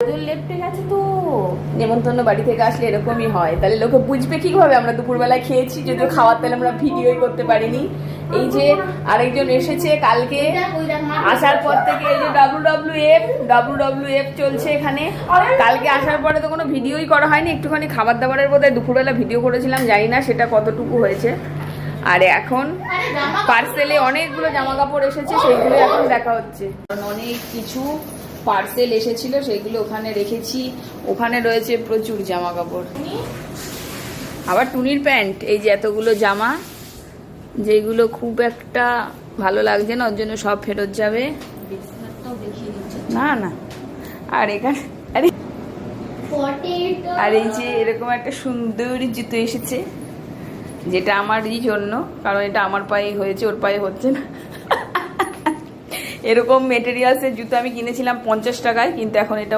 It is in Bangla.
কাজল লেপটে গেছে তো। নেমন্তন্ন বাড়ি থেকে আসলে এরকমই হয়, তাহলে লোকে বুঝবে কিভাবে আমরা দুপুরবেলায় খেয়েছি, যদিও খাওয়ার তাহলে আমরা ভিডিওই করতে পারিনি। এই যে আরেকজন এসেছে কালকে আসার পর থেকে, এই যে ডাব্লিউডাব্লিউএফ চলছে এখানে। কালকে আসার পরে তো কোনো ভিডিওই করা হয়নি, একটুখানি খাবার দাবারের বোধহয় দুপুরবেলা ভিডিও করেছিলাম, জানি না সেটা কতটুকু হয়েছে। আর এখন পার্সেলে অনেকগুলো জামা কাপড় এসেছে, সেইগুলো এখন দেখা হচ্ছে। অনেক কিছু পার্সেল এসেছিল, সেইগুলো ওখানে রেখেছি। ওখানে রয়েছে প্রচুর জামা কাপড়, আবার টুনির প্যান্ট। এই যে এতগুলো জামা, যেগুলো খুব একটা ভালো লাগছে না, ওর জন্য সব ফেরত যাবে। না না, আর এখানে আর এই যে এরকম একটা সুন্দর জুতো এসেছে, যেটা আমারই জন্য, কারণ এটা আমার পায়ে হয়েছে, ওর পায়ে হচ্ছে না। এরকম মেটেরিয়ালসের জুতো আমি কিনেছিলাম 50 টাকায়, কিন্তু এখন এটাও